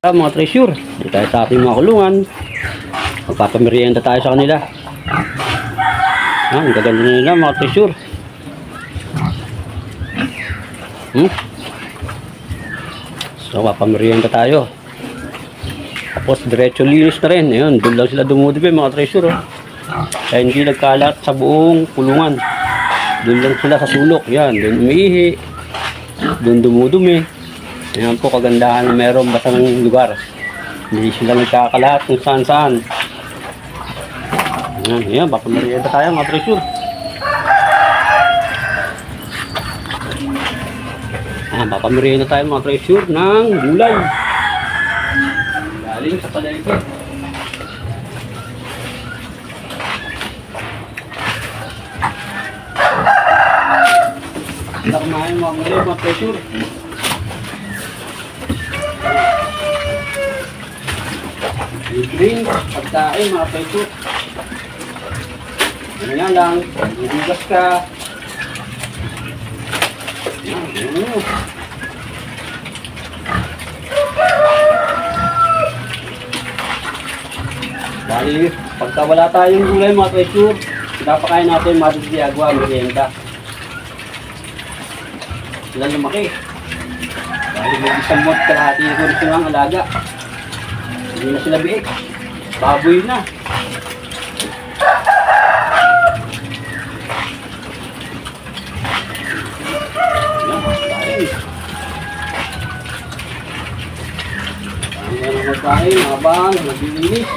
Mga treasure, dito tayo sa ating mga kulungan. Magpapamerienda tayo sa kanila. Ang gaganda na nila mga treasure. So papamerienda tayo. Tapos diretso linis na rin. Ayun, doon lang sila dumudibe mga treasure. Kaya hindi nagkalat sa buong kulungan. Doon lang sila sa sulok. Yan, doon umiihi. Doon dumudumi. Ayan po kagandahan na mayroong basta ng lugar. Hindi sila nagkakalat kung saan saan. Ayan, papamerienda tayo mga treasure. Papamerienda tayo mga treasure ng gulay. Galing sa palengke. Hindi kumain mga treasure. Drink, pagkain, mga treasure. Ganyan lang, hugas ka. Bali, pagka wala tayong gulay mga treasure, pinapakain natin madisiagwa, merienda. Sila lumaki. Bali, may isang month kalahati ko rin silang alaga. Hindi na sila biik. Baboy na. Ayan ang magkain habang naglilinis.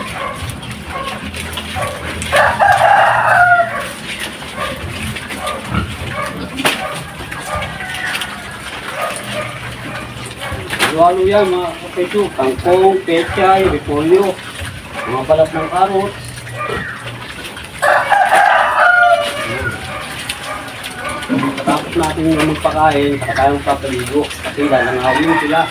Halo-halo yan mga kapetyo, kangkong, pechay, repolyo, mga balat ng karot. Tapos natin yung magpakain, saka tayong papaligo kasi lalangawin sila.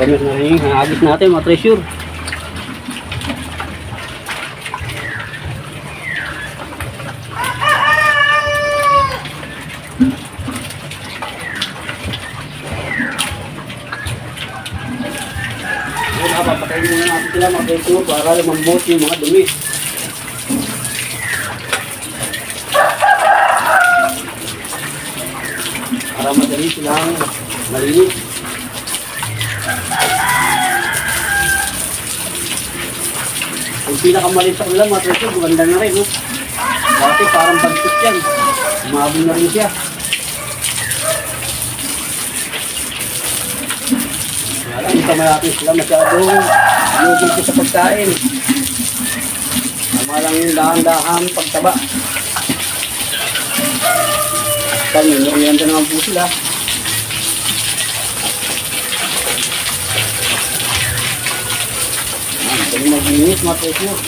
Kami na rin hagis natin mga treasure. Papatayin muna natin sila mga treasure para lumambot yung mga dumi. Para madali silang malinis. Yung pinakamalit sa ulam, mga treasure, maganda na rin, no? Dati parang bagsit yan. Umabon na rin siya. Kaya lang, kamay natin sila masyadong lugod ko sa pagkain. Tama lang yung dahan-dahan pagtaba. Pag-merienda naman po sila. Pwede mag-inis mga treasure.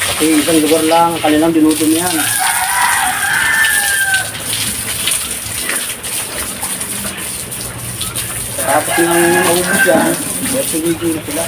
Kasi isang lugar lang kanilang dinudumihan. Tapos nang maubos yan, sige na sila.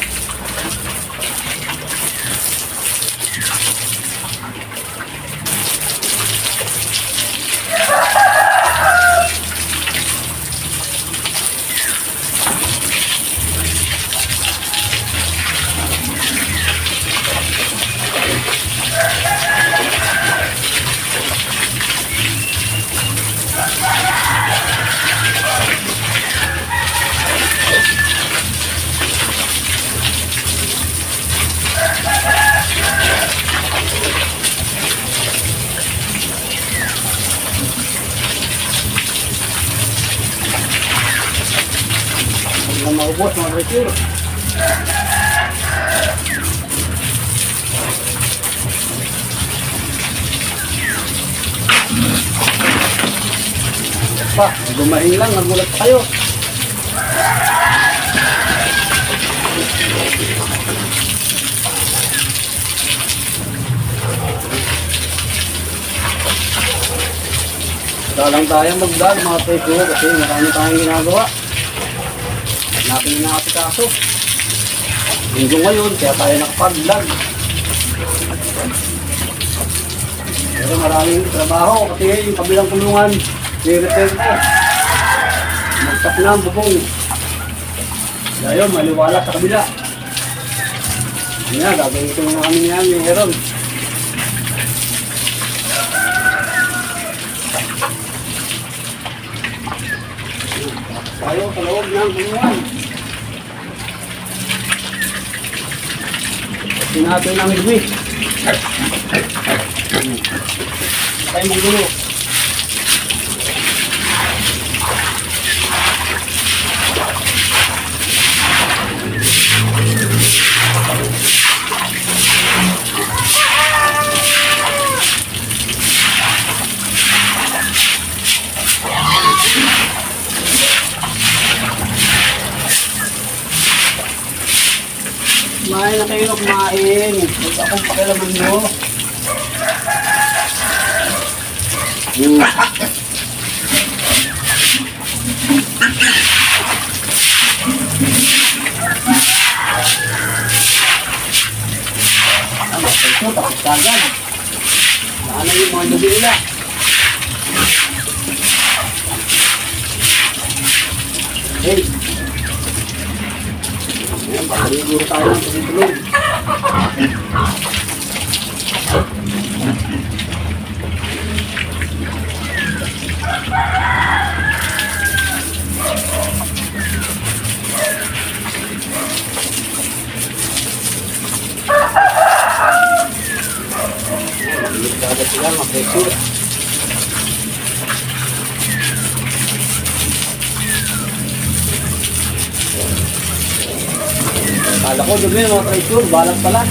Huwag na maubos mga treasure. Pa, gumain lang, nagulat kayo. Wala lang tayong mag-vlog mga presyo kasi marami tayong ginagawa. Hanapin na kasi kaso. Linggo ngayon kaya tayo nakapag-vlog. Pero maraming trabaho kasi yung kabilang kulungan i-repair ko. Magsak na ang bubong. Kaya yun, maliwala sa kabila. Yan, gagawin ito na kami niyan yung heron. Tayo sa loob ng kulungan. Sinabi ng igwi. Tayo mong gulo. Kumain na kayo, kumain. Huwag akong pakialaman nyo. Ito, tapos kagad. Saan yung mga lubi nila? Hey! Ayan, pagkaliguro tayo ng tulog. Agad sila, mag-pressure. Kala ko dumi mga pressure, balag pala.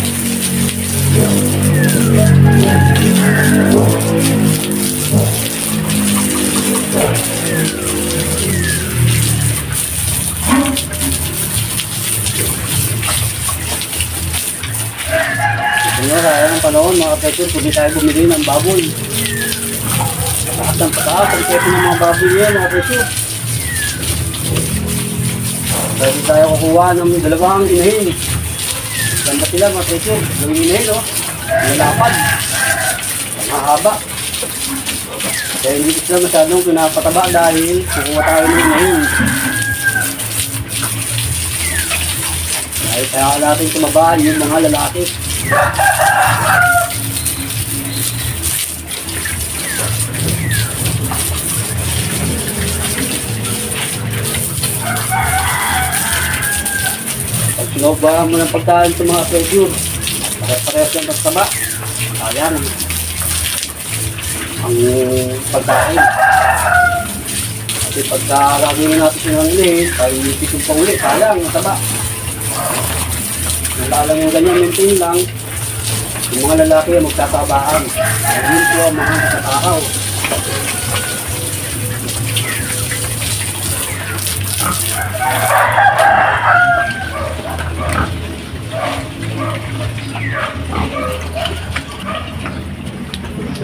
Kaya ng panahon mga pressure, kung di tayo bumili ng baboy. Pataas ng pataas, ang kepo ng mga baboy yan mga pressure. Pwede tayo kukuha ng dalawang inahin. Ganda sila mga pressure, dalawang inahin o. Nalapad. Mahaba. Kaya hindi sila masyadong pinapataba dahil kukuha tayo ng inahin. Dahil kaya natin tumaba yung mga lalaki. Pag sinubahan mo ng pagkain sa mga pressure, parehas lang magtaba. Ayan ang pagkain. Kasi pagka lagyan natin silang ulit, ay pisong pa ulit, sayang mataba. Nalalang yung ganyan, maintain lang. Yung mga lalaki ang magtatabaan. Ayun po ang mga kasatakaw.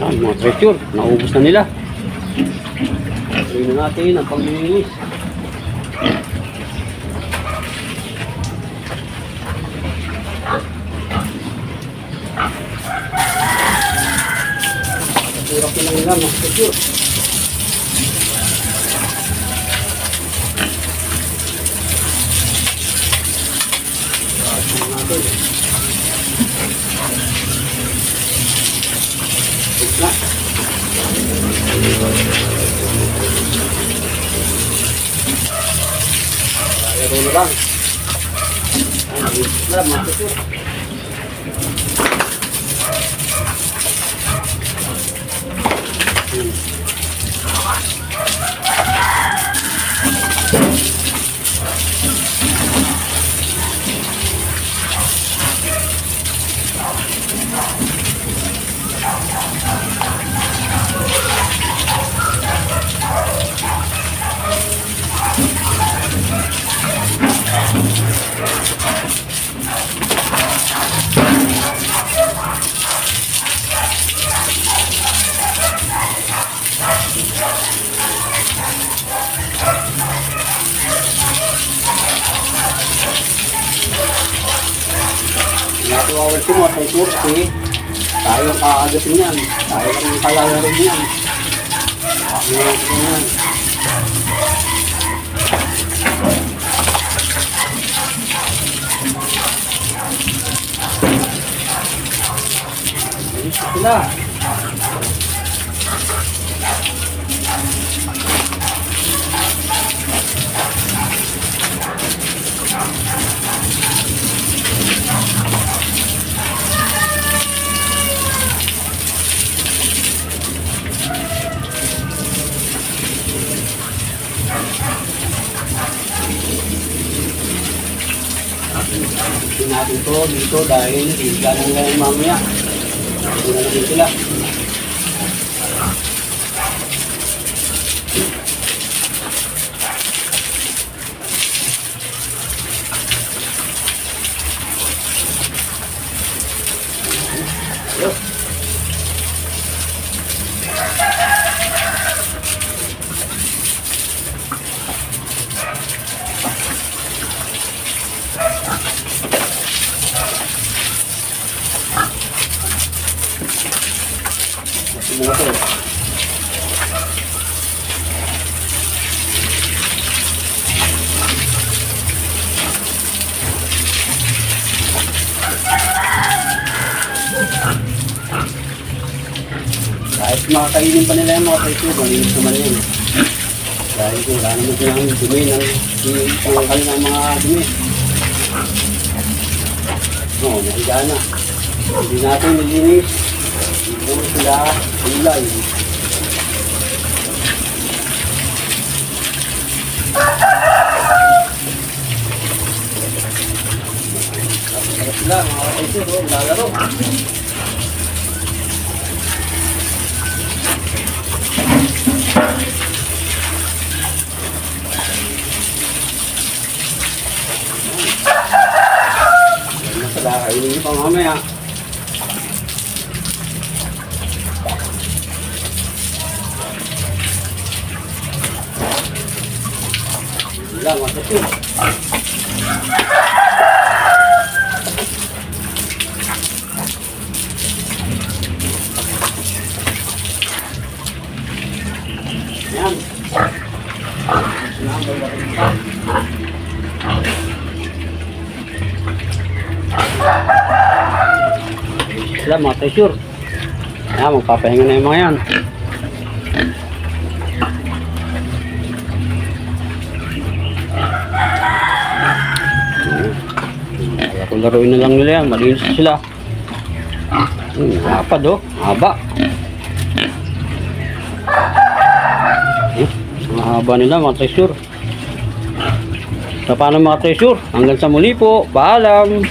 Yan, mga pressure, naubos na nila. Gawin na natin ang panglilinis. Hirap na lang nila, mga pressure. Ito na lang. Ito na lang, mga iwawal mo at treasure kasi tayo ang kakagatin yan. Tayo ang kalalarin yan. Yan. Sila. Ito natin to dito dahil ganang lang mamaya. Ito na natin sila. Mga to. Kahit makakainin pa nila yung mga treasure, malinis naman yun. Dahil kung wala naman silang dumi ng pangangkal ng mga dumi. Oo, nahiga na. Hindi natin nilinis. Puro sila ulay. Sarap sila, mga treasure, lalaro. Kainin niyo pa mamaya. Wala, matapin. Yan. Sila mga treasure. Ayan, magpapahinga na yung mga yan. Kaya kung laruin na lang nila yan, malinis sila. Lapad oh, haba. Ang haba nila mga treasure. So paano mga treasure? Hanggang sa muli po, paalam.